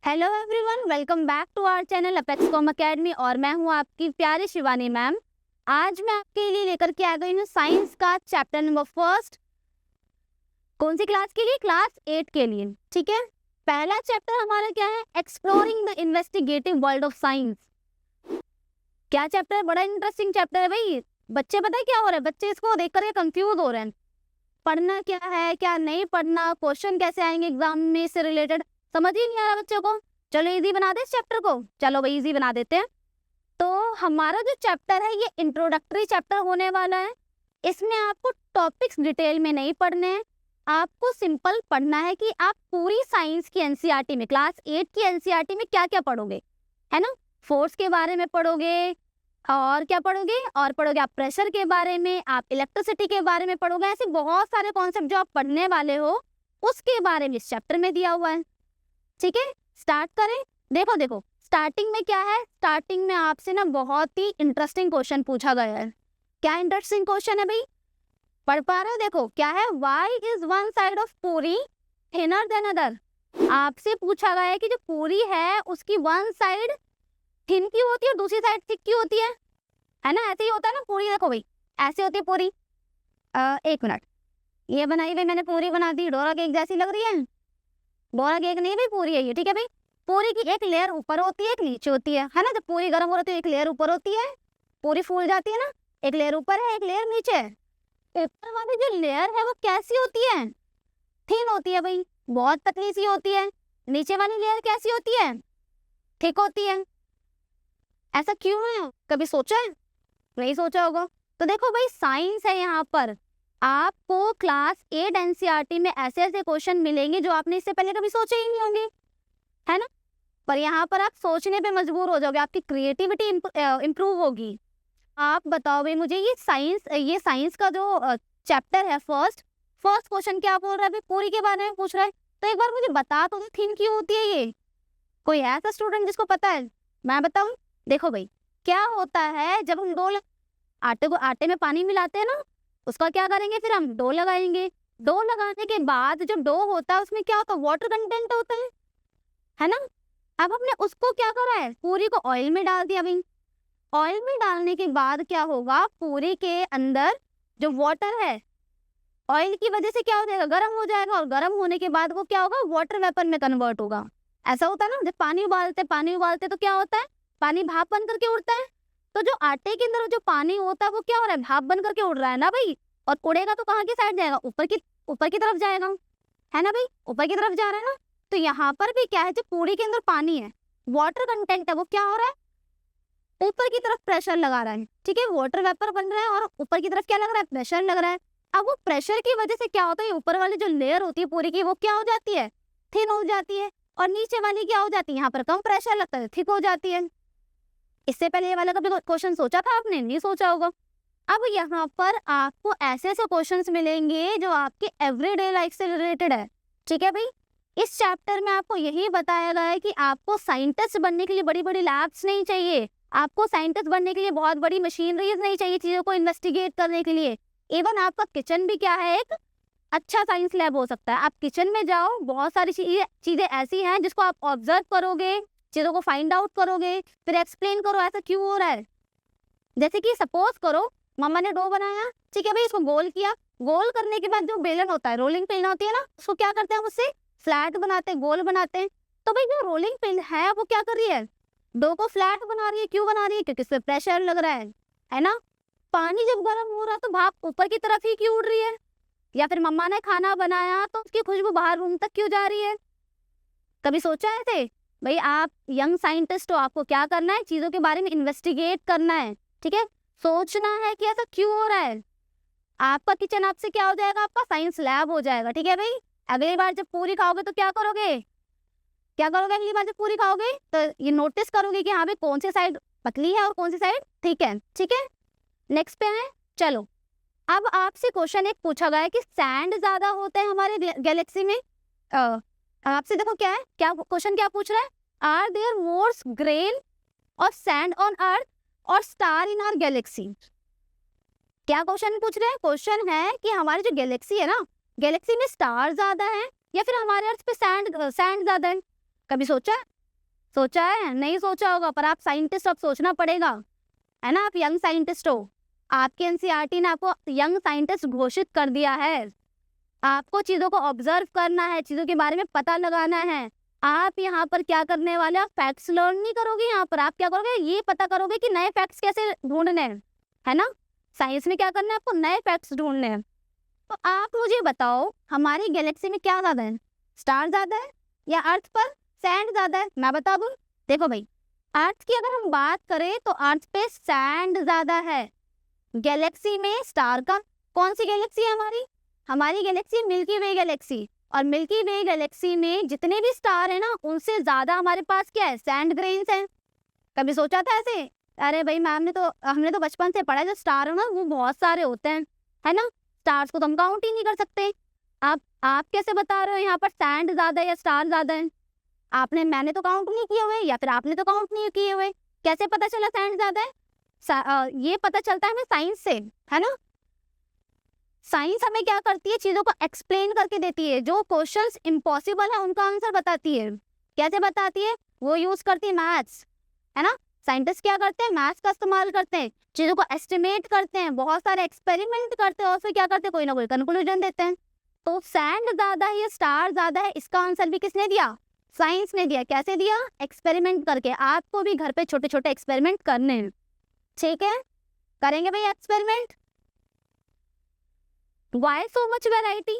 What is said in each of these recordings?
Hello everyone, welcome back to our channel Apex Com Academy और मैं हूं आपकी प्यारी शिवानी मैम। आज मैं आपके लिए लेकर के आ गई हूं साइंस का चैप्टर नंबर फर्स्ट। कौन सी क्लास के लिए? क्लास 8 के लिए। ठीक है, पहला चैप्टर हमारा क्या है? Exploring the investigative world of science. क्या चैप्टर है? बड़ा इंटरेस्टिंग चैप्टर है भाई। बच्चे पता है क्या हो रहा है? बच्चे इसको देख करके कंफ्यूज हो रहे हैं, पढ़ना क्या है क्या नहीं पढ़ना, क्वेश्चन कैसे आएंगे एग्जाम में इससे रिलेटेड, समझ ही नहीं आ रहा बच्चों को। चलो इजी बना दे इस चैप्टर को। चलो भाई इजी बना देते हैं। तो हमारा जो चैप्टर है ये इंट्रोडक्टरी चैप्टर होने वाला है। इसमें आपको टॉपिक्स डिटेल में नहीं पढ़ने हैं, आपको सिंपल पढ़ना है कि आप पूरी साइंस की एनसीईआरटी में, क्लास 8 की एनसीईआरटी में क्या क्या पढ़ोगे, है ना। फोर्स के बारे में पढ़ोगे, और क्या पढ़ोगे? और पढ़ोगे आप प्रेशर के बारे में, आप इलेक्ट्रिसिटी के बारे में पढ़ोगे। ऐसे बहुत सारे कॉन्सेप्ट जो आप पढ़ने वाले हो उसके बारे में इस चैप्टर में दिया हुआ है। ठीक है, स्टार्ट करें। देखो देखो स्टार्टिंग में क्या है? स्टार्टिंग में आपसे ना बहुत ही इंटरेस्टिंग क्वेश्चन पूछा गया है। क्या इंटरेस्टिंग क्वेश्चन है भाई? पढ़ पा रहे हो? देखो क्या है, why is one side of पूरी थिनर देन अदर। आपसे पूछा गया है कि जो पूरी है उसकी वन साइड थिन क्यों होती है और दूसरी साइड थिक क्यों होती है ना। ऐसे ही होता है ना पूरी। देखो भाई ऐसे होती है पूरी। एक मिनट, ये बनाई भाई मैंने, पूरी बना दी, डोरा केक जैसी लग रही है। डोरा केक नहीं भाई, पूरी है ये। ठीक है भाई, पूरी की एक लेयर ऊपर होती है एक नीचे होती है ना। जब पूरी गर्म हो रही है तो एक लेयर ऊपर होती है, पूरी फूल जाती है ना, एक लेयर ऊपर है एक लेयर नीचे है। ऊपर वाली जो लेयर है वो कैसी होती है? थिन होती है भाई, बहुत पतली सी होती है। नीचे वाली लेयर कैसी होती है? थिक होती है। ऐसा क्यों है? कभी सोचा है? नहीं सोचा होगा। तो देखो भाई साइंस है यहाँ पर, आपको क्लास 8 एनसीईआरटी में ऐसे ऐसे क्वेश्चन मिलेंगे जो आपने इससे पहले कभी सोचे ही नहीं होंगे, है ना। पर यहाँ पर आप सोचने पे मजबूर हो जाओगे, आपकी क्रिएटिविटी इम्प्रूव होगी। आप बताओ भाई मुझे, ये साइंस का जो चैप्टर है फर्स्ट क्वेश्चन क्या बोल रहा है भाई? पूरी के बारे में पूछ रहा है। तो एक बार मुझे बता तो थिन क्यों होती है ये? कोई ऐसा स्टूडेंट जिसको पता है? मैं बताऊं? देखो भाई क्या होता है, जब हम आटे में पानी मिलाते हैं ना, उसका क्या करेंगे फिर? हम डो लगाएंगे। डो लगाने के बाद जो डो होता है उसमें क्या होता है? वाटर कंटेंट होता है ना। अब हमने उसको क्या करा है? पूरी को ऑयल में डाल दिया भाई। ऑयल में डालने के बाद क्या होगा? पूरी के अंदर जो वाटर है ऑयल की वजह से क्या हो जाएगा? गर्म हो जाएगा, और गर्म होने के बाद वो क्या होगा? वाटर वेपर में कन्वर्ट होगा। ऐसा होता है ना, जब पानी उबालते तो क्या होता है? पानी भाप बन करके उड़ता है। तो जो आटे के अंदर जो पानी होता है वो क्या हो रहा है? भाप बन करके उड़ रहा है ना भाई। और उड़ेगा तो कहाँ की साइड जाएगा? ऊपर की तरफ जाएगा, है ना भाई, ऊपर की तरफ जा रहा है ना। तो यहाँ पर भी क्या है, जो पूरी के अंदर पानी है, वाटर कंटेंट है, वो क्या हो रहा है? ऊपर की तरफ प्रेशर लगा रहा है। ठीक है, वाटर वेपर बन रहा है और ऊपर की तरफ क्या लग रहा है? प्रेशर लग रहा है। अब वो प्रेशर की वजह से क्या होता है? ऊपर वाली जो लेयर होती है पूरी की वो क्या हो जाती है? थिन हो जाती है। और नीचे वाली क्या हो जाती है? यहाँ पर कम प्रेशर लगता है, थिक हो जाती है। इससे पहले ये वाला कभी क्वेश्चन सोचा था आपने? नहीं सोचा होगा। अब यहाँ पर आपको ऐसे ऐसे क्वेश्चंस मिलेंगे जो आपके एवरीडे लाइफ से रिलेटेड है। ठीक है भाई, इस चैप्टर में आपको यही बताया गया है कि आपको साइंटिस्ट बनने के लिए बड़ी बड़ी लैब्स नहीं चाहिए, आपको साइंटिस्ट बनने के लिए बहुत बड़ी मशीनरीज नहीं चाहिए चीजों को इन्वेस्टिगेट करने के लिए। इवन आपका किचन भी क्या है? एक अच्छा साइंस लैब हो सकता है। आप किचन में जाओ, बहुत सारी चीजें ऐसी हैं जिसको आप ऑब्जर्व करोगे, चीजों को फाइंड आउट करोगे, फिर एक्सप्लेन करो ऐसा क्यों हो रहा है। जैसे कि सपोज करो मम्मा ने डो बनाया, ठीक है भाई, इसको गोल किया। गोल करने के बाद जो बेलन होता है, रोलिंग पिन होती है ना, उसको क्या करते हैं? हम उससे फ्लैट बनाते हैं, गोल बनाते हैं। तो भाई जो रोलिंग पिन है वो क्या कर रही है? डो को फ्लैट बना रही है। क्यों बना रही है? क्योंकि इसमें प्रेशर लग रहा है ना। पानी जब गर्म हो रहा है तो भाप ऊपर की तरफ ही क्यों उड़ रही है? या फिर मम्मा ने खाना बनाया तो उसकी खुशबू बाहर रूम तक क्यों जा रही है? कभी सोचा है ऐसे? भाई आप यंग साइंटिस्ट हो, आपको क्या करना है? चीजों के बारे में इन्वेस्टिगेट करना है। ठीक है, सोचना है कि ऐसा क्यों हो रहा है। आपका किचन आपसे क्या हो जाएगा? आपका साइंस लैब हो जाएगा। ठीक है भाई, अगली बार जब पूरी खाओगे तो क्या करोगे? अगली बार जब पूरी खाओगे तो ये नोटिस करोगे कि हाँ भाई कौन सी साइड पतली है और कौन सी साइड ठीक है। ठीक है, नेक्स्ट पे है। चलो अब आपसे क्वेश्चन एक पूछा गया है कि सैंड ज्यादा होते हैं हमारे गैलेक्सी में। आपसे देखो क्या है, क्या क्वेश्चन क्या पूछ रहा है? आर देयर मोर ग्रेन और सैंड ऑन अर्थ और स्टार इन आवर गैलेक्सी। क्या क्वेश्चन पूछ रहे हैं? क्वेश्चन है कि हमारी जो गैलेक्सी है ना, गैलेक्सी में स्टार ज्यादा है या फिर हमारे अर्थ पे सैंड ज्यादा है? कभी सोचा? सोचा है? नहीं सोचा होगा, पर आप साइंटिस्ट, अब सोचना पड़ेगा, है ना? आप यंग साइंटिस्ट हो, आपके एनसीईआरटी ने आपको यंग साइंटिस्ट घोषित कर दिया है। आपको चीज़ों को ऑब्जर्व करना है, चीज़ों के बारे में पता लगाना है। आप यहाँ पर क्या करने वाले, आप फैक्ट्स लर्न नहीं करोगे, यहाँ पर आप क्या करोगे, ये पता करोगे कि नए फैक्ट्स कैसे ढूंढने हैं, है ना? साइंस में क्या करना है, आपको नए फैक्ट्स ढूंढने हैं। तो आप मुझे बताओ, हमारी गैलेक्सी में क्या ज़्यादा है, स्टार ज़्यादा है या अर्थ पर सैंड ज़्यादा है? मैं बता दूँ? देखो भाई, अर्थ की अगर हम बात करें तो अर्थ पे सैंड ज़्यादा है, गैलेक्सी में स्टार का। कौन सी गैलेक्सी है हमारी? हमारी गैलेक्सी मिल्की वे गैलेक्सी, और मिल्की वे गैलेक्सी में जितने भी स्टार है ना, उनसे ज़्यादा हमारे पास क्या है, सैंड ग्रेन्स हैं। कभी सोचा था ऐसे? अरे भाई मैम ने तो, हमने तो बचपन से पढ़ा है, जो स्टार है ना वो बहुत सारे होते हैं, है ना? स्टार्स को तो हम काउंट ही नहीं कर सकते। आप कैसे बता रहे हो यहाँ पर सैंड ज़्यादा है या स्टार ज़्यादा है? मैंने तो काउंट नहीं किए हुए, या फिर आपने तो काउंट नहीं किए हुए, कैसे पता चला सैंड ज़्यादा है? ये पता चलता है हमें साइंस से, है ना? साइंस हमें क्या करती है, चीज़ों को एक्सप्लेन करके देती है। जो क्वेश्चंस इम्पॉसिबल है उनका आंसर बताती है। कैसे बताती है? वो यूज़ करती है मैथ्स, है ना? साइंटिस्ट क्या करते हैं, मैथ्स का इस्तेमाल करते हैं, चीज़ों को एस्टिमेट करते हैं, बहुत सारे एक्सपेरिमेंट करते हैं, और फिर क्या करते हैं, कोई ना कोई कंक्लूजन देते हैं। तो सैंड ज़्यादा है या स्टार ज़्यादा है, इसका आंसर भी किसने दिया, साइंस ने दिया। कैसे दिया, एक्सपेरिमेंट करके। आपको भी घर पे छोटे छोटे एक्सपेरिमेंट करने हैं, ठीक है? करेंगे भाई experiment. Why so much variety?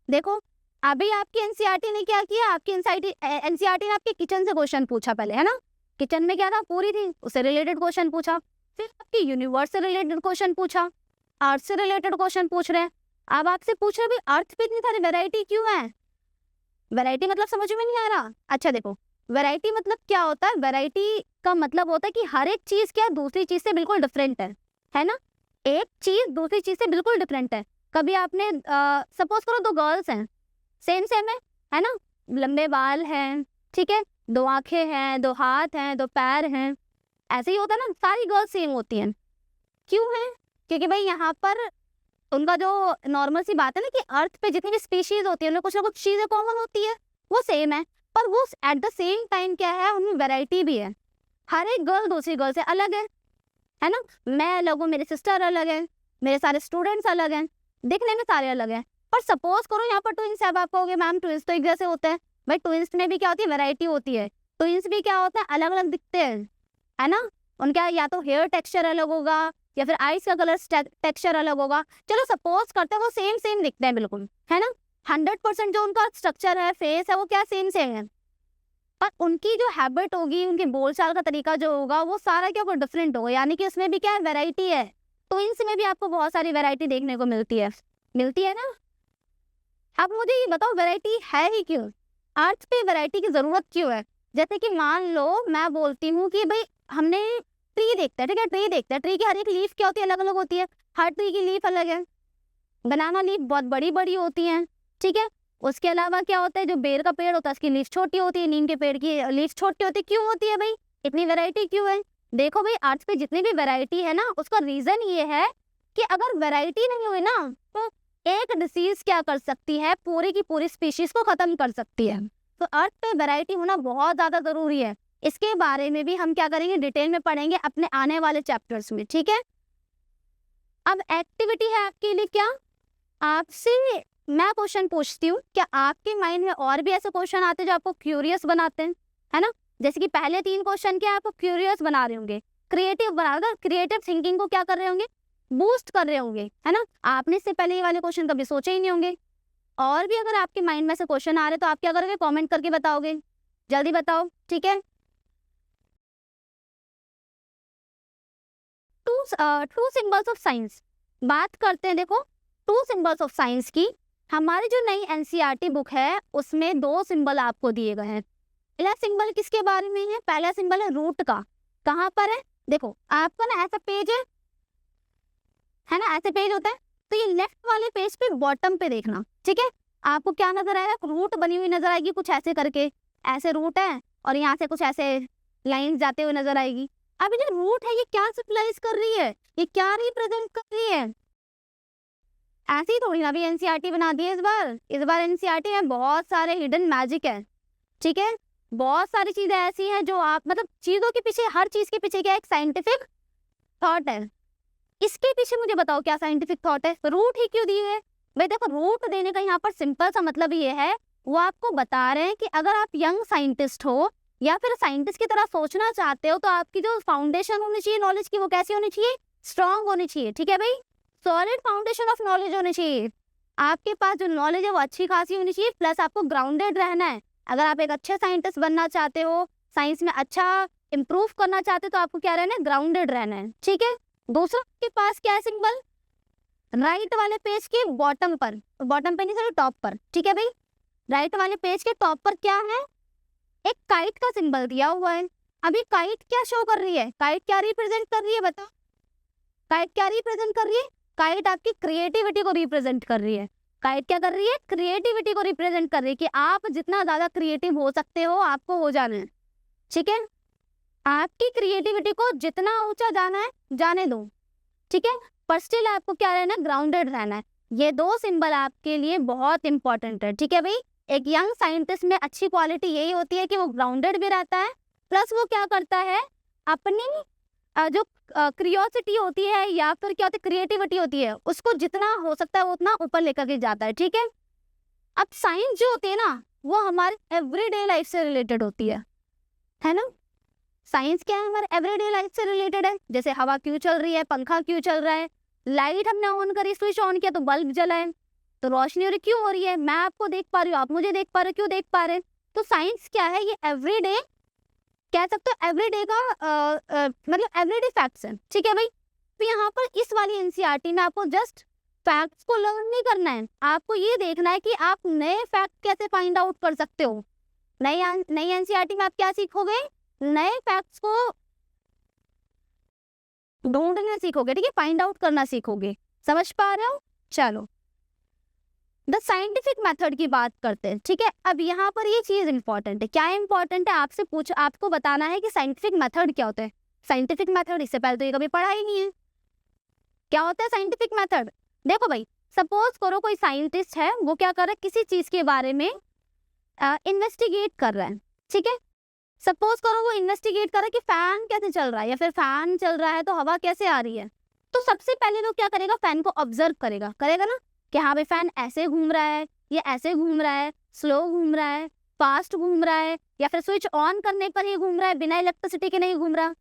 देखो अभी आपकी एनसीईआरटी ने क्या किया, आपकी एनसीईआरटी ने आपके किचन से क्वेश्चन पूछा पहले, है ना? किचन में क्या था, पूरी थी, उससे रिलेटेड क्वेश्चन पूछा। फिर आपकी यूनिवर्स से रिलेटेड क्वेश्चन पूछा, अर्थ से रिलेटेड क्वेश्चन पूछ रहे हैं। अब आपसे पूछ रहे हैं अर्थ पे इतनी सारी वेराइटी क्यों है? वेराइटी मतलब समझ में नहीं आ रहा? अच्छा देखो, वेराइटी मतलब क्या होता है, वेराइटी का मतलब होता है कि हर एक चीज क्या दूसरी चीज से बिल्कुल डिफरेंट है ना? एक चीज दूसरी चीज से बिल्कुल डिफरेंट है। कभी आपने सपोज करो, दो गर्ल्स हैं, सेम सेम है ना? लंबे बाल हैं, ठीक है, दो आंखें हैं, दो हाथ हैं, दो पैर हैं, ऐसे ही होता है ना, सारी गर्ल्स सेम होती हैं। क्यों है? क्योंकि भाई यहाँ पर उनका जो नॉर्मल सी बात है ना कि अर्थ पे जितनी भी स्पीशीज होती है उनमें कुछ ना कुछ चीजें कॉमन होती है, वो सेम है, पर वो एट द सेम टाइम क्या है, उनमें वैरायटी भी है। हर एक गर्ल दूसरी गर्ल से अलग है ना? मैं अलग हूँ, मेरी सिस्टर अलग है, मेरे सारे स्टूडेंट्स अलग हैं, दिखने में सारे अलग हैं। पर सपोज करो यहाँ पर ट्विंस है, अब आप कहोगे मैम ट्विंस तो एक जैसे होते हैं। भाई ट्विंस में भी क्या होती है, वैरायटी होती है। ट्विंस भी क्या होता है, अलग अलग दिखते हैं, है ना? उनका या तो हेयर टेक्सचर अलग होगा, या फिर आइज का कलर टेक्सचर अलग होगा। चलो सपोज करते हैं वो सेम सेम दिखते हैं बिल्कुल, है ना? 100% जो उनका स्ट्रक्चर है, फेस है, वो क्या सेम सेम है, पर उनकी जो हैबिट होगी, उनके बोलचाल का तरीका जो होगा, वो सारा क्या होगा, डिफरेंट होगा। यानी कि उसमें भी क्या है, वैरायटी है। ट्विंस में भी आपको बहुत सारी वैरायटी देखने को मिलती है ना? अब मुझे ये बताओ वैरायटी है ही क्यों, अर्थ पे वैरायटी की जरूरत क्यों है? जैसे कि मान लो मैं बोलती हूँ कि भाई हमने ट्री देखता है, ठीक है, ट्री देखता है, ट्री की हर एक लीफ क्या होती है, अलग अलग होती है, हर ट्री की लीफ अलग है। बनाना लीफ बहुत बड़ी बड़ी होती है, ठीक है। उसके अलावा क्या होता है, जो बेर का पेड़ होता है उसकी लीफ छोटी होती है, नीम के पेड़ की लीफ छोटी होती है। क्यों होती है भाई, इतनी वैरायटी क्यों है? देखो भाई अर्थ पे जितनी भी वैरायटी है ना, उसका रीजन ये है कि अगर वैरायटी नहीं हुई ना, तो एक डिसीज क्या कर सकती है, पूरी की पूरी स्पीशीज को खत्म कर सकती है। तो अर्थ पे वैरायटी होना बहुत ज्यादा जरूरी है। इसके बारे में भी हम क्या करेंगे, डिटेल में पढ़ेंगे अपने आने वाले चैप्टर्स में, ठीक है। अब एक्टिविटी है आपके लिए, क्या आपसे मैं क्वेश्चन पूछती हूँ, क्या आपके माइंड में और भी ऐसे क्वेश्चन आते हैं जो आपको क्यूरियस बनाते हैं, है ना? जैसे कि पहले 3 क्वेश्चन क्या आपको क्यूरियस बना रहे होंगे, क्रिएटिव बना रहे, क्रिएटिव थिंकिंग को क्या कर रहे होंगे, बूस्ट कर रहे होंगे, है ना? आपने इससे पहले ये वाले क्वेश्चन कभी सोचे ही नहीं होंगे। और भी अगर आपके माइंड में से क्वेश्चन आ रहे तो आप क्या करोगे, कमेंट करके बताओगे, जल्दी बताओ, ठीक है। टू सिंबल्स ऑफ साइंस बात करते हैं। देखो 2 सिंबल्स ऑफ साइंस की हमारी जो नई एनसीईआरटी बुक है उसमें 2 सिंबल आपको दिए गए हैं। पहला सिंबल किसके बारे में है, पहला सिंबल है रूट का। कहाँ पर है, देखो आपका ना ऐसा पेज है ना, ऐसे पेज होता है, तो ये लेफ्ट वाले पेज पे बॉटम पे देखना, ठीक है। आपको क्या नजर आएगा, रूट बनी हुई नजर आएगी, कुछ ऐसे करके, ऐसे रूट है और यहाँ से कुछ ऐसे लाइंस जाते हुए नजर आएगी। अब ये रूट है, ये क्या सिंबलाइज कर रही है, ये क्या रिप्रेजेंट कर रही है? ऐसी थोड़ी ना भी एनसीईआरटी बना दी है इस बार एनसीईआरटी में बहुत सारे हिडन मैजिक है, ठीक है। बहुत सारी चीजें ऐसी हैं जो आप मतलब चीजों के पीछे, हर चीज के पीछे क्या एक साइंटिफिक थॉट है। इसके पीछे मुझे बताओ क्या साइंटिफिक थॉट है, रूट ही क्यों दिए है? भाई देखो, रूट देने का यहाँ पर सिंपल सा मतलब ये है, वो आपको बता रहे हैं कि अगर आप यंग साइंटिस्ट हो या फिर साइंटिस्ट की तरह सोचना चाहते हो तो आपकी जो फाउंडेशन होनी चाहिए नॉलेज की, वो कैसी होनी चाहिए? स्ट्रांग होनी चाहिए। ठीक है भाई, सॉलिड फाउंडेशन ऑफ नॉलेज होनी चाहिए। आपके पास जो नॉलेज है वो अच्छी खासी होनी चाहिए, प्लस आपको ग्राउंडेड रहना है। अगर आप एक अच्छे साइंटिस्ट बनना चाहते हो, साइंस में अच्छा इंप्रूव करना चाहते हो, तो आपको क्या रहना है? ग्राउंडेड रहना है। ठीक है, दूसरा आपके पास क्या है सिंबल? राइट वाले पेज के बॉटम पर, बॉटम पे नहीं सॉरी टॉप पर। ठीक है भाई, राइट वाले पेज के टॉप पर क्या है? एक काइट का सिंबल दिया हुआ है। अभी काइट क्या शो कर रही है? काइट क्या रिप्रेजेंट कर रही है बताओ? काइट क्या रिप्रेजेंट कर रही है? काइट आपकी क्रिएटिविटी को रिप्रेजेंट कर रही है। काइट क्या कर रही है? क्रिएटिविटी को रिप्रेजेंट कर रही है कि आप जितना ज्यादा क्रिएटिव हो सकते हो आपको हो जाना है। ठीक है, आपकी क्रिएटिविटी को जितना ऊंचा जाना है जाने दो। ठीक है, पर स्टिल आपको क्या रहना है? ग्राउंडेड रहना है। ये दो सिंबल आपके लिए बहुत इंपॉर्टेंट है। ठीक है भाई, एक यंग साइंटिस्ट में अच्छी क्वालिटी यही होती है कि वो ग्राउंडेड भी रहता है, प्लस वो क्या करता है, अपनी जो क्रियोसिटी होती है या फिर क्या होती है क्रिएटिविटी होती है, उसको जितना हो सकता है वो उतना ऊपर लेकर के जाता है। ठीक है, अब साइंस जो होती है ना, वो हमारे एवरीडे लाइफ से रिलेटेड होती है ना? साइंस क्या है? हमारे एवरीडे लाइफ से रिलेटेड है। जैसे हवा क्यों चल रही है, पंखा क्यों चल रहा है, लाइट हमने ऑन करी, स्विच ऑन किया तो बल्ब जला है, तो रोशनी हो रही क्यों हो रही है? मैं आपको देख पा रही हूँ, आप मुझे देख पा रहे हो, क्यों देख पा रहे हैं? तो साइंस क्या है? ये एवरीडे, कह सकते हो एवरीडे का मतलब एवरीडे फैक्ट्स है। ठीक है भाई, तो यहाँ पर इस वाली एनसीईआरटी में आपको जस्ट फैक्ट्स को लर्न नहीं करना है, आपको ये देखना है कि आप नए फैक्ट कैसे फाइंड आउट कर सकते हो। नई एनसीईआरटी में आप क्या सीखोगे? नए फैक्ट्स को ढूंढना सीखोगे। ठीक है, फाइंड आउट करना सीखोगे। समझ पा रहे हो? चलो, द साइंटिफिक मेथड की बात करते हैं। ठीक है, अब यहाँ पर ये चीज इंपॉर्टेंट है। क्या इंपॉर्टेंट है? आपको बताना है कि साइंटिफिक मेथड क्या होता है। साइंटिफिक मेथड इससे पहले तो ये कभी पढ़ा ही नहीं है। क्या होता है साइंटिफिक मेथड? देखो भाई, सपोज करो कोई साइंटिस्ट है, वो क्या कर रहा है, किसी चीज के बारे में इन्वेस्टिगेट कर रहा है। ठीक है, सपोज करो वो इन्वेस्टिगेट कर रहा है कि फैन कैसे चल रहा है, या फिर फैन चल रहा है तो हवा कैसे आ रही है। तो सबसे पहले वो क्या करेगा? फैन को ऑब्जर्व करेगा ना, कि हाँ भाई फैन ऐसे घूम रहा है, ये ऐसे घूम रहा है, स्लो घूम रहा है, फास्ट घूम रहा है, या फिर स्विच ऑन करने पर ही घूम रहा है, बिना इलेक्ट्रिसिटी के नहीं घूम रहा।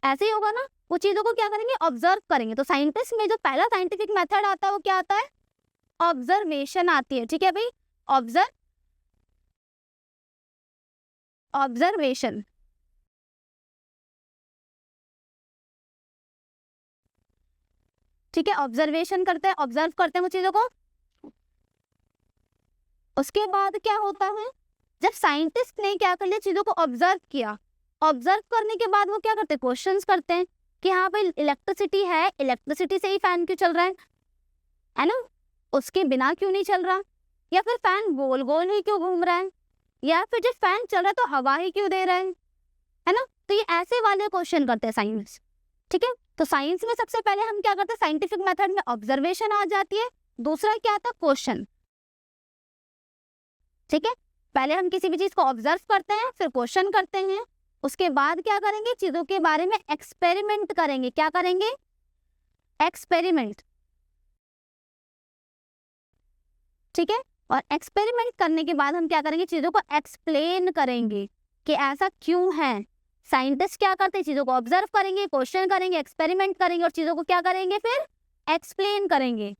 ऐसे ही होगा ना, वो चीजों को क्या करेंगे? ऑब्जर्व करेंगे। तो साइंटिस्ट में जो पहला साइंटिफिक मेथड आता है वो क्या आता है? ऑब्जर्वेशन आती है। ठीक है भाई, ऑब्जर्वेशन। ठीक है, ऑब्जर्वेशन करते हैं, ऑब्जर्व करते हैं वो चीजों को। उसके बाद क्या होता है? जब साइंटिस्ट ने क्या कर लिया, चीजों को ऑब्जर्व किया, ऑब्जर्व करने के बाद वो क्या करते हैं? क्वेश्चंस करते हैं कि हाँ भाई इलेक्ट्रिसिटी है, इलेक्ट्रिसिटी से ही फैन क्यों चल रहा है ना? उसके बिना क्यों नहीं चल रहा? या फिर फैन गोल गोल ही क्यों घूम रहा है? या फिर जब फैन चल रहा है तो हवा ही क्यों दे रहा है ना? तो ये ऐसे वाले क्वेश्चन करते हैं साइंस। ठीक है, तो साइंस में सबसे पहले हम क्या करते हैं? साइंटिफिक मेथड में ऑब्जर्वेशन आ जाती है। दूसरा क्या आता है? क्वेश्चन। ठीक है, पहले हम किसी भी चीज को ऑब्जर्व करते हैं, फिर क्वेश्चन करते हैं, उसके बाद क्या करेंगे? चीजों के बारे में एक्सपेरिमेंट करेंगे। क्या करेंगे? एक्सपेरिमेंट। ठीक है, और एक्सपेरिमेंट करने के बाद हम क्या करेंगे? चीजों को एक्सप्लेन करेंगे कि ऐसा क्यों है। साइंटिस्ट क्या करते हैं? चीजों को ऑब्जर्व करेंगे, क्वेश्चन करेंगे, एक्सपेरिमेंट करेंगे और चीजों को क्या करेंगे? फिर एक्सप्लेन करेंगे।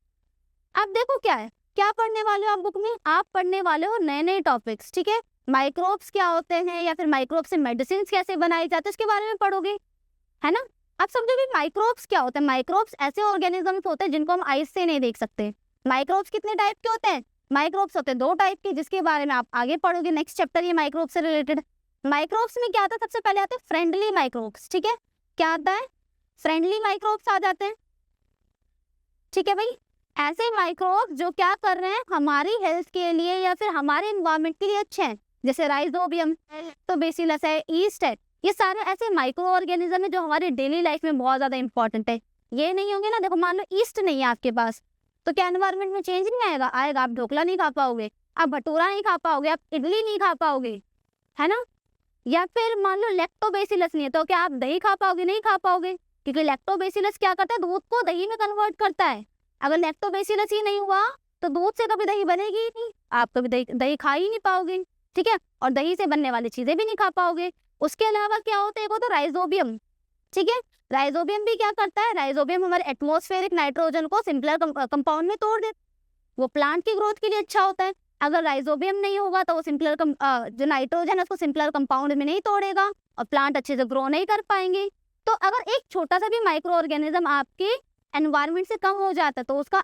अब देखो क्या है, क्या पढ़ने वाले हो आप बुक में? आप पढ़ने वाले हो नए नए टॉपिक्स। ठीक है, माइक्रोब्स क्या होते हैं, या फिर माइक्रोब से मेडिसिन कैसे बनाई जाती है, उसके बारे में पढ़ोगे, है ना? आप समझो भी माइक्रोब्स क्या होते हैं। माइक्रोब्स ऐसे ऑर्गेनिजम्स होते हैं जिनको हम आइस से नहीं देख सकते। माइक्रोब्स कितने टाइप के होते हैं? माइक्रोब्स होते हैं 2 टाइप के, जिसके बारे में आप आगे पढ़ोगे नेक्स्ट चैप्टर, ये माइक्रोब्स से रिलेटेड। माइक्रोब्स में क्या आता है? सबसे पहले आते हैं फ्रेंडली माइक्रोब्स। ठीक है, क्या आता है? फ्रेंडली माइक्रोब्स आ जाते हैं। ठीक है भाई, ऐसे माइक्रोब्स जो क्या कर रहे हैं? हमारी हेल्थ के लिए या फिर हमारे एनवायरनमेंट के लिए अच्छे हैं, जैसे राइजोबियम तो बेसिलस है, ईस्ट है, ये सारे ऐसे माइक्रो ऑर्गेनिज्म है जो हमारे डेली लाइफ में बहुत ज्यादा इंपॉर्टेंट है। ये नहीं होंगे ना, देखो मान लो ईस्ट नहीं है आपके पास, तो क्या एनवायरनमेंट में चेंज नहीं आएगा? आएगा। आप ढोकला नहीं खा पाओगे, आप भटूरा नहीं खा पाओगे, आप इडली नहीं खा पाओगे, है ना? या फिर मान लो लैक्टोबैसिलस नहीं है, तो क्या आप दही खा पाओगे? नहीं खा पाओगे, क्योंकि लैक्टोबैसिलस क्या करता है, दूध को दही में कन्वर्ट करता है। अगर लैक्टोबैसिलस ही नहीं हुआ तो दूध से कभी दही बनेगी ही नहीं, आप कभी दही खा ही नहीं पाओगे, ठीक है, और दही से बनने वाली चीजें भी नहीं खा पाओगे। उसके अलावा क्या होता है, एक होता है राइजोबियम, ठीक है, राइजोबियम भी क्या करता है, राइजोबियम हमारे एटमॉस्फेरिक नाइट्रोजन को सिंपलर कंपाउंड में तोड़ देता है, वो प्लांट की ग्रोथ के लिए अच्छा होता है। अगर राइजोबियम नहीं होगा तो वो सिंपलर जो नाइट्रोजन है उसको सिंपलर कंपाउंड में नहीं तोड़ेगा और प्लांट अच्छे से ग्रो नहीं कर पाएंगे। तो अगर एक छोटा सा भी माइक्रो ऑर्गेनिज्म आपके एनवायरमेंट से कम हो जाता है तो उसका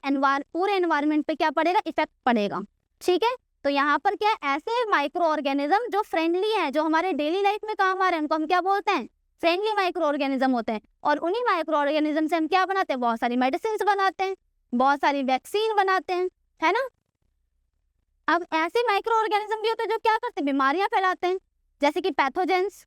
पूरे एनवायरमेंट पे क्या पड़ेगा, इफेक्ट पड़ेगा, ठीक है। तो यहाँ पर क्या है, ऐसे माइक्रो ऑर्गेनिज्म जो फ्रेंडली है, जो हमारे डेली लाइफ में काम आ रहे हैं, उनको हम क्या बोलते हैं, फ्रेंडली माइक्रो ऑर्गेनिज्म होते हैं। और उन्हीं माइक्रो ऑर्गेनिज्म से हम क्या बनाते हैं, बहुत सारी मेडिसिन बनाते हैं, बहुत सारी वैक्सीन बनाते हैं, है ना। अब ऐसे माइक्रो ऑर्गेनिज्म भी होते हैं जो क्या करते हैं, बीमारियां फैलाते हैं, जैसे कि पैथोजेंस,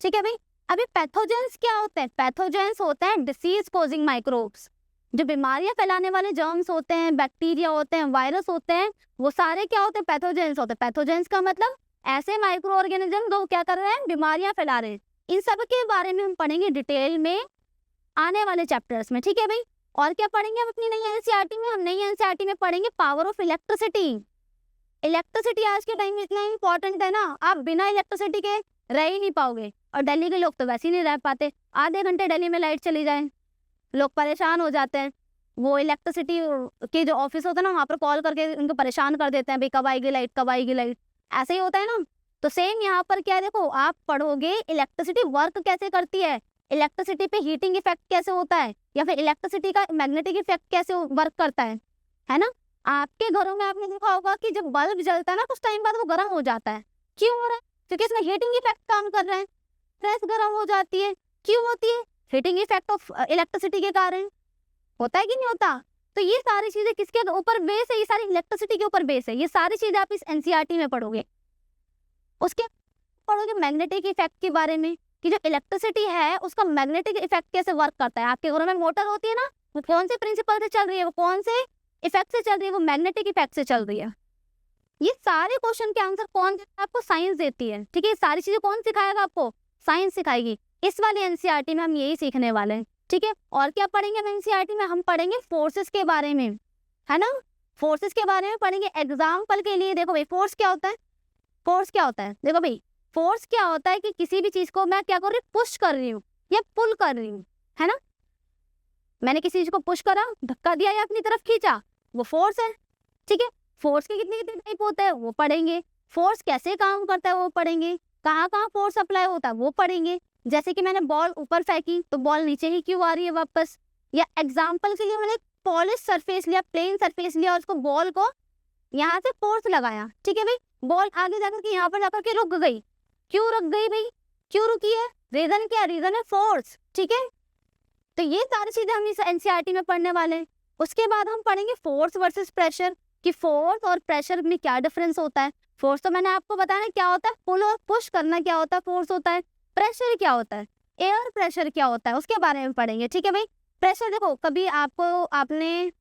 ठीक है भाई। अभी पैथोजेंस क्या होते हैं, पैथोजेंस होते हैं डिसीज कॉजिंग माइक्रोब्स, जो बीमारियां फैलाने वाले जर्म्स होते हैं, बैक्टीरिया होते हैं, वायरस होते हैं, वो सारे क्या होते हैं, पैथोजेंस होते हैं। पैथोजेंस का मतलब ऐसे माइक्रो ऑर्गेनिज्म जो क्या कर रहे हैं, बीमारियां फैला रहे हैं। इन सब के बारे में हम पढ़ेंगे डिटेल में आने वाले चैप्टर्स में, ठीक है भाई। और क्या पढ़ेंगे हम अपनी नई एनसीईआरटी में, हम नई एनसीईआरटी में पढ़ेंगे पावर ऑफ इलेक्ट्रिसिटी। इलेक्ट्रिसिटी आज के टाइम में इतना इंपॉर्टेंट है ना, आप बिना इलेक्ट्रिसिटी के रह ही नहीं पाओगे। और दिल्ली के लोग तो वैसे ही नहीं रह पाते, आधे घंटे दिल्ली में लाइट चली जाए लोग परेशान हो जाते हैं। वो इलेक्ट्रिसिटी के जो ऑफिस होता है ना, वहाँ पर कॉल करके उनको परेशान कर देते हैं, भाई कब आएगी लाइट, कब आएगी लाइट, ऐसे ही होता है ना। तो सेम यहाँ पर क्या, देखो आप पढ़ोगे इलेक्ट्रिसिटी वर्क कैसे करती है, इलेक्ट्रिसिटी पे हीटिंग इफेक्ट कैसे होता है, या फिर इलेक्ट्रिसिटी का मैग्नेटिक इफेक्ट कैसे वर्क करता है ना। आपके घरों में आपने देखा होगा कि जब बल्ब जलता है ना, कुछ टाइम बाद वो गर्म हो जाता है। क्यों हो रहा है, क्योंकि इसमें हीटिंग इफेक्ट काम कर रहा है, प्रेस गर्म हो जाती है। क्यों होती है, हीटिंग इफेक्ट ऑफ इलेक्ट्रिसिटी के कारण। होता है कि नहीं होता। तो ये सारी चीजें किसके ऊपर बेस है, ये सारी इलेक्ट्रिसिटी के ऊपर बेस है। ये सारी चीजें आप इस एनसीईआरटी में पढ़ोगे। उसके पढ़ोगे मैग्नेटिक इफेक्ट के बारे में, कि जो इलेक्ट्रिसिटी है उसका मैग्नेटिक इफेक्ट कैसे वर्क करता है। आपके घरों में मोटर होती है ना, वो कौन से प्रिंसिपल से चल रही है, वो कौन से इफेक्ट से चल रही है, वो मैग्नेटिक इफेक्ट से चल रही है। ये सारे क्वेश्चन के आंसर कौन देता है आपको, साइंस देती है, ठीक है। ये सारी चीजें कौन सिखाएगा आपको, साइंस सिखाएगी। इस वाली एनसीईआरटी में हम यही सीखने वाले हैं, ठीक है। और क्या पढ़ेंगे हम एनसीईआरटी में, हम पढ़ेंगे फोर्सेस के बारे में, है ना। फोर्सेस के बारे में पढ़ेंगे। एग्जाम्पल के लिए देखो भाई, फोर्स क्या होता है, फोर्स क्या होता है, देखो भाई फोर्स क्या होता है कि किसी भी चीज को मैं क्या कर रही हूँ, पुश कर रही हूँ या पुल कर रही हूँ, है ना। मैंने किसी चीज को पुश करा, धक्का दिया या अपनी तरफ खींचा, वो फोर्स है, ठीक है। फोर्स के कितने कितने टाइप होते हैं वो पढ़ेंगे, फोर्स कैसे काम करता है वो पढ़ेंगे, कहाँ कहाँ फोर्स अप्लाई होता है वो पढ़ेंगे। जैसे कि मैंने बॉल ऊपर फेंकी तो बॉल नीचे ही क्यों आ रही है वापस, या एग्जाम्पल के लिए मैंने पॉलिश सरफेस लिया, प्लेन सरफेस लिया और उसको बॉल को यहाँ से फोर्स लगाया, ठीक है भाई। बॉल आगे जाकर के यहाँ पर जाकर के रुक गई, क्यों रुक गई भाई, क्यों रुकी है, रीजन क्या, रीजन है फोर्स, ठीक है। तो ये सारी चीजें हम इस एनसीईआरटी में पढ़ने वाले हैं। उसके बाद हम पढ़ेंगे फोर्स वर्सेस प्रेशर, कि फोर्स और प्रेशर में क्या डिफरेंस होता है। फोर्स तो मैंने आपको बताया क्या होता है, पुल और पुश करना क्या होता है, फोर्स होता है। प्रेशर क्या होता है, एयर प्रेशर क्या होता है, उसके बारे में पढ़ेंगे, ठीक है भाई। प्रेशर देखो, कभी आपने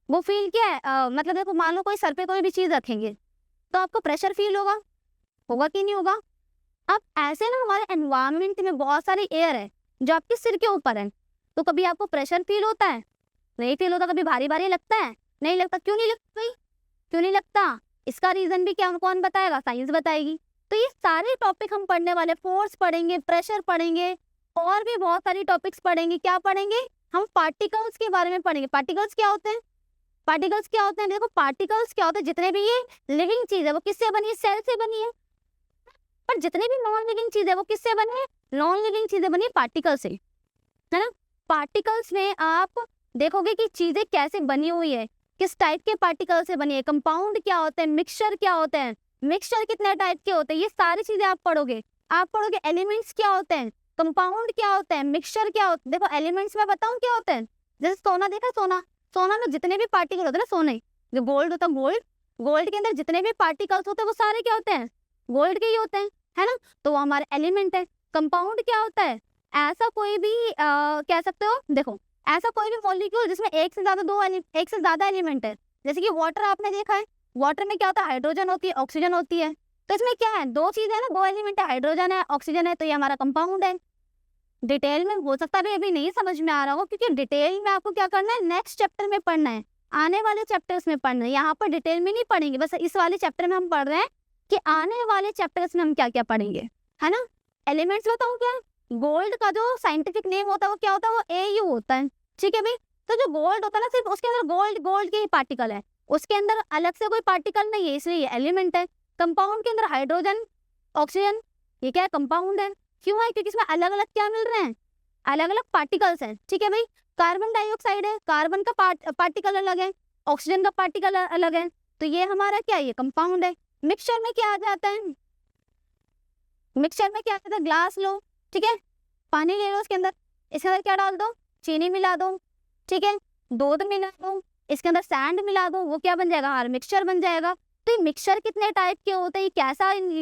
वो फील किया है, मतलब देखो मान लो कोई सर पे कोई भी चीज रखेंगे तो आपको प्रेशर फील होगा कि नहीं होगा। अब ऐसे ना हमारे एनवायरमेंट में बहुत सारी एयर है जो आपके सिर के ऊपर है, तो कभी आपको प्रेशर फील होता है, नहीं फील होता, कभी भारी भारी लगता है, नहीं लगता। क्यों नहीं लगता भाई, क्यों नहीं लगता, इसका रीजन भी क्या कौन बताएगा, साइंस बताएगी। तो ये सारे टॉपिक हम पढ़ने वाले, फोर्स पढ़ेंगे, प्रेशर पढ़ेंगे, और भी बहुत सारी टॉपिक्स पढ़ेंगे। क्या पढ़ेंगे हम, पार्टिकल्स के बारे में पढ़ेंगे। पार्टिकल्स क्या होते हैं, पार्टिकल्स क्या होते हैं, देखो पार्टिकल्स क्या होते हैं, जितने भी ये लिविंग चीज है वो किससे बनी है, सेल से बनी है। पर जितने भी नॉन लिविंग चीज है वो किससे बनी है, नॉन लिविंग चीजें बनी है पार्टिकल से, है ना। पार्टिकल्स में आप देखोगे कि चीजें कैसे बनी हुई है, किस टाइप के पार्टिकल से बनी है, कंपाउंड क्या होते हैं, मिक्सचर क्या होते हैं, मिक्सचर कितने टाइप के होते हैं, ये सारी चीजें आप पढ़ोगे। आप पढ़ोगे एलिमेंट्स क्या होते हैं, कंपाउंड क्या होते हैं, मिक्सचर क्या होता है। देखो एलिमेंट्स में बताऊं क्या होते हैं, जैसे सोना देखा, सोना में जितने भी पार्टिकल होते हैं ना, सोने जो गोल्ड होता है, गोल्ड के अंदर जितने भी पार्टिकल्स होते हैं वो सारे क्या होते हैं, गोल्ड के ही होते हैं, है ना। तो वो हमारे एलिमेंट है। कंपाउंड क्या होता है, ऐसा कोई भी कह सकते हो, देखो ऐसा कोई भी मॉलिक्यूल जिसमें एक से ज्यादा एलिमेंट है। जैसे कि वाटर आपने देखा है, वाटर में क्या होता है, हाइड्रोजन होती है, ऑक्सीजन होती है, तो इसमें क्या है, दो चीजें है ना, दो एलिमेंट है, हाइड्रोजन है, ऑक्सीजन है, तो ये हमारा कंपाउंड है। डिटेल में हो सकता है अभी नहीं समझ में आ रहा हो, क्योंकि डिटेल में आपको क्या करना है, नेक्स्ट चैप्टर में पढ़ना है, आने वाले चैप्टर्स में पढ़ना है। यहाँ पर डिटेल में नहीं पढ़ेंगे, बस इस वाले चैप्टर में हम पढ़ रहे हैं कि आने वाले चैप्टर्स में हम क्या क्या पढ़ेंगे, है ना। एलिमेंट्स बताऊँ क्या, गोल्ड का जो साइंटिफिक नेम होता है वो क्या होता है, वो AU होता है, ठीक है भाई। तो जो गोल्ड होता है ना, सिर्फ उसके अंदर गोल्ड के ही पार्टिकल है, उसके अंदर अलग से कोई पार्टिकल नहीं है, इसलिए ये एलिमेंट है। कंपाउंड के अंदर हाइड्रोजन, ऑक्सीजन, ये क्या है, कंपाउंड है। क्यों है, क्योंकि इसमें अलग अलग क्या मिल रहे हैं, अलग अलग पार्टिकल्स हैं, ठीक है भाई। कार्बन डाइऑक्साइड है, कार्बन का पार्टिकल अलग है, ऑक्सीजन का पार्टिकल अलग है, तो ये हमारा क्या है, ये कंपाउंड है। मिक्सचर में क्या आ जाता है, मिक्सचर में क्या आ जाता है, ग्लास लो, ठीक है, पानी ले लो, इसके अंदर क्या डाल दो, चीनी मिला दो, ठीक है, दूध मिला दो, इसके अंदर सैंड मिला दो, वो क्या बन जाएगा, हमारा मिक्सचर बन जाएगा। तो ये मिक्सचर कितने टाइप के होते हैं,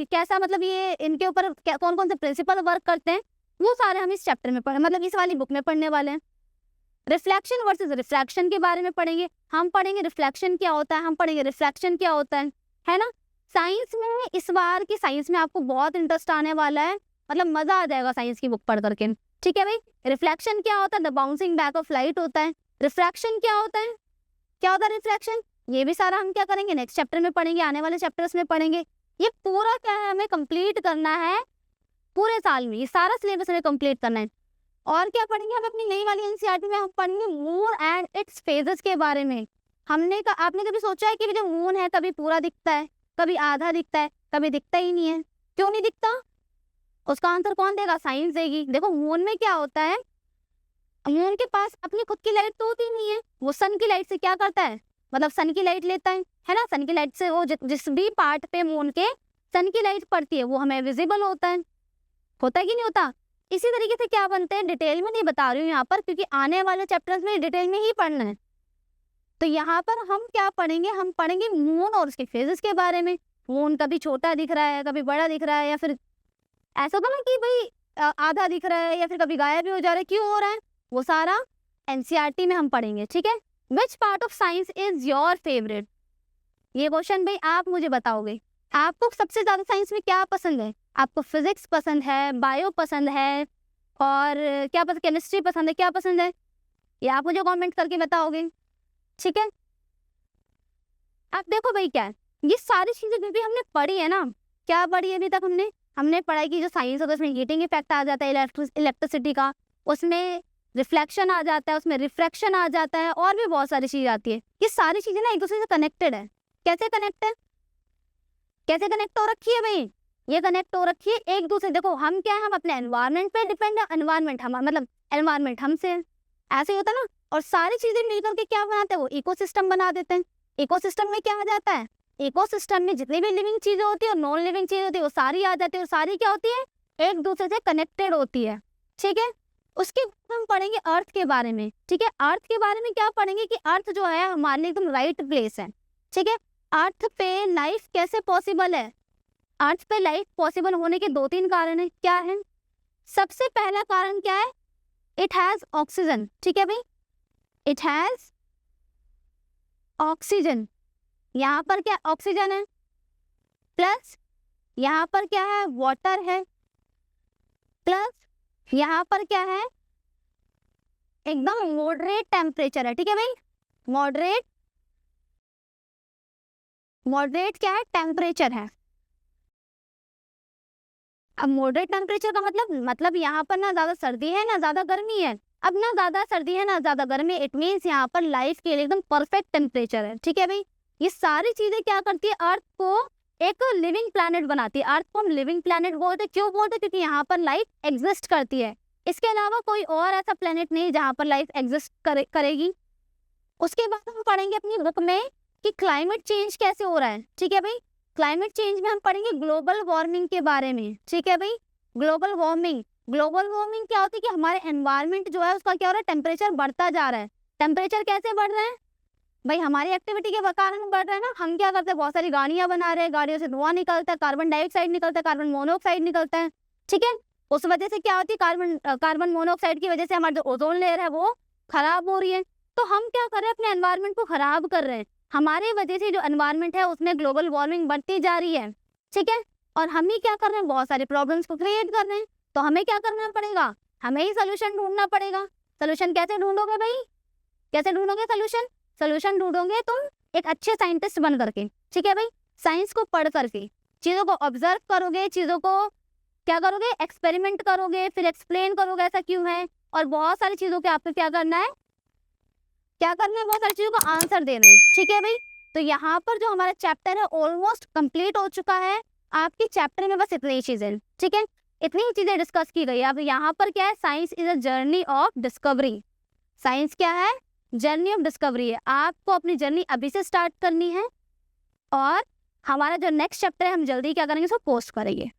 कैसा मतलब ये इनके ऊपर कौन कौन से प्रिंसिपल वर्क करते हैं, वो सारे हम इस चैप्टर में मतलब इस वाली बुक में पढ़ने वाले हैं। रिफ्लेक्शन वर्सेस रिफ्रैक्शन के बारे में पढ़ेंगे, हम पढ़ेंगे रिफ्लेक्शन क्या होता है, हम पढ़ेंगे रिफ्लेक्शन क्या होता है ना। साइंस में इस बार की साइंस में आपको बहुत इंटरेस्ट आने वाला है, मतलब मजा आ जाएगा साइंस की बुक पढ़ करके, ठीक है भाई। रिफ्लेक्शन क्या होता है, the bouncing back of light होता है। रिफ्रैक्शन क्या होता है, रिफ्रैक्शन, ये भी सारा हम क्या करेंगे, नेक्स्ट चैप्टर में पढ़ेंगे, आने वाले चैप्टर्स में पढ़ेंगे। ये पूरा क्या है, हमें कंप्लीट करना है पूरे साल में, ये सारा सिलेबस हमें कंप्लीट करना है। और क्या पढ़ेंगे हम अपनी नई वाली NCERT में, हम पढ़ेंगे मून एंड इट्स फेजेस के बारे में। आपने कभी सोचा है कि जो मून है कभी पूरा दिखता है, कभी आधा दिखता है, कभी दिखता ही नहीं है, क्यों नहीं दिखता, उसका आंसर कौन देगा, साइंस देगी। देखो मून में क्या होता है, मून के पास अपनी खुद की लाइट तो होती नहीं है, वो सन की लाइट से क्या करता है, मतलब सन की लाइट लेता है ना, सन की लाइट से वो जिस भी पार्ट पे मून के सन की लाइट पड़ती है वो हमें विजिबल होता है कि नहीं होता। इसी तरीके से क्या बनते हैं, डिटेल में नहीं बता रही हूँ यहाँ पर, क्योंकि आने वाले चैप्टर्स में डिटेल में ही पढ़ना है। तो यहाँ पर हम क्या पढ़ेंगे, हम पढ़ेंगे मून और उसके फेजेस के बारे में। मून कभी छोटा दिख रहा है, कभी बड़ा दिख रहा है, या फिर ऐसा तो ना कि भाई आधा दिख रहा है या फिर कभी गायब भी हो जा रहा है, क्यों हो रहा है, वो सारा NCERT में हम पढ़ेंगे, ठीक है। Which part of science is your favourite, ये क्वेश्चन भाई आप मुझे बताओगे, आपको सबसे ज्यादा साइंस में क्या पसंद है, आपको फिजिक्स पसंद है, बायो पसंद है, और क्या पसंद, केमिस्ट्री पसंद है, क्या पसंद है, ये आप मुझे कमेंट करके बताओगे, ठीक है। अब देखो भाई क्या है, ये सारी चीजें जो भी हमने पढ़ी है ना, क्या पढ़ी है अभी तक हमने पढ़ाई की, जो साइंस होता है उसमें हीटिंग इफेक्ट आ जाता है इलेक्ट्रिसिटी का, उसमें रिफ्लेक्शन आ जाता है, उसमें रिफ्रैक्शन आ जाता है, और भी बहुत सारी चीजें आती है। ये सारी चीजें ना एक दूसरे से कनेक्टेड है। कैसे कनेक्ट हो रखी है भाई, ये कनेक्ट हो रखी है एक दूसरे, देखो हम क्या है, हम अपने एनवायरनमेंट पे डिपेंड है, एनवायरनमेंट हम मतलब एनवायरनमेंट हमसे, ऐसे ही होता है ना। और सारी चीजें मिलकर के क्या बनाते हैं, वो इकोसिस्टम बना देते हैं। इकोसिस्टम में क्या आ जाता है, इकोसिस्टम में जितनी भी लिविंग चीजें होती है और नॉन लिविंग चीजें होती है वो सारी आ जाती है, और सारी क्या होती है, एक दूसरे से कनेक्टेड होती है, ठीक है। उसके बाद हम पढ़ेंगे अर्थ के बारे में, ठीक है। अर्थ के बारे में क्या पढ़ेंगे कि अर्थ जो है हमारे लिए एकदम राइट प्लेस है, ठीक है। अर्थ पे लाइफ कैसे पॉसिबल है, अर्थ पे लाइफ पॉसिबल होने के 2-3 कारण है, क्या है। सबसे पहला कारण क्या है, इट हैज ऑक्सीजन, ठीक है भाई, इट हैज ऑक्सीजन, यहाँ पर क्या ऑक्सीजन है, प्लस यहाँ पर क्या है, वाटर है, प्लस यहाँ पर क्या है, एकदम मॉडरेट टेम्परेचर है, ठीक है भाई। मॉडरेट क्या है, टेम्परेचर है। अब मॉडरेट टेम्परेचर का मतलब यहाँ पर ना ज्यादा सर्दी है ना ज्यादा गर्मी है। अब ना ज्यादा सर्दी है ना ज्यादा गर्मी, इट मीन्स यहाँ पर लाइफ के लिए एकदम परफेक्ट टेम्परेचर है, ठीक है भाई। ये सारी चीजें क्या करती है, अर्थ को एक लिविंग प्लैनेट बनाती है। अर्थ को हम लिविंग प्लैनेट बोलते, क्यों बोलते, क्योंकि यहाँ पर लाइफ एग्जिस्ट करती है। इसके अलावा कोई और ऐसा प्लैनेट नहीं जहाँ पर लाइफ एग्जिस्ट करेगी। उसके बाद हम पढ़ेंगे अपनी बुक में कि क्लाइमेट चेंज कैसे हो रहा है, ठीक है भाई। क्लाइमेट चेंज में हम पढ़ेंगे ग्लोबल वार्मिंग के बारे में, ठीक है भाई। ग्लोबल वार्मिंग क्या होती है कि हमारे एनवायरनमेंट जो है उसका क्या हो रहा है, टेम्परेचर बढ़ता जा रहा है। टेम्परेचर कैसे बढ़ रहा है भाई, हमारी एक्टिविटी के कारण बढ़ रहा है ना। हम क्या करते हैं, बहुत सारी गाड़ियां बना रहे हैं, गाड़ियों से धुआं निकलता है, कार्बन डाइऑक्साइड निकलता है, कार्बन मोनोऑक्साइड निकलता है, ठीक है। उस वजह से क्या होती है, कार्बन मोनोऑक्साइड की वजह से हमारी जो ओजोन लेयर है वो खराब हो रही है। तो हम क्या कर रहे हैं, अपने एनवायरनमेंट को खराब कर रहे हैं। हमारे वजह से जो एनवायरनमेंट है उसमें ग्लोबल वार्मिंग बढ़ती जा रही है, ठीक है। और हम ही क्या कर रहे हैं, बहुत सारे प्रॉब्लम्स को क्रिएट कर रहे हैं। तो हमें क्या करना पड़ेगा, हमें ही सोल्यूशन ढूंढना पड़ेगा। सोल्यूशन कैसे ढूंढोगे भाई, कैसे ढूंढोगे सोल्यूशन? सोल्यूशन ढूंढोगे तुम एक अच्छे साइंटिस्ट बन करके, ठीक है भाई। साइंस को पढ़ करके, चीज़ों को ऑब्जर्व करोगे, चीज़ों को क्या करोगे, एक्सपेरिमेंट करोगे, फिर एक्सप्लेन करोगे ऐसा क्यों है, और बहुत सारी चीज़ों के आपको क्या करना है, क्या करना है, बहुत सारी चीज़ों को आंसर देना है, ठीक है भाई। तो यहाँ पर जो हमारा चैप्टर है ऑलमोस्ट कंप्लीट हो चुका है। आपके चैप्टर में बस इतनी ही चीज़ें, ठीक है, इतनी ही चीज़ें डिस्कस की गई है। अब यहाँ पर क्या है, science is a journey of discovery. Science क्या है, जर्नी ऑफ डिस्कवरी है। आपको अपनी जर्नी अभी से स्टार्ट करनी है, और हमारा जो नेक्स्ट चैप्टर है हम जल्दी क्या करेंगे, उसको पोस्ट करेंगे।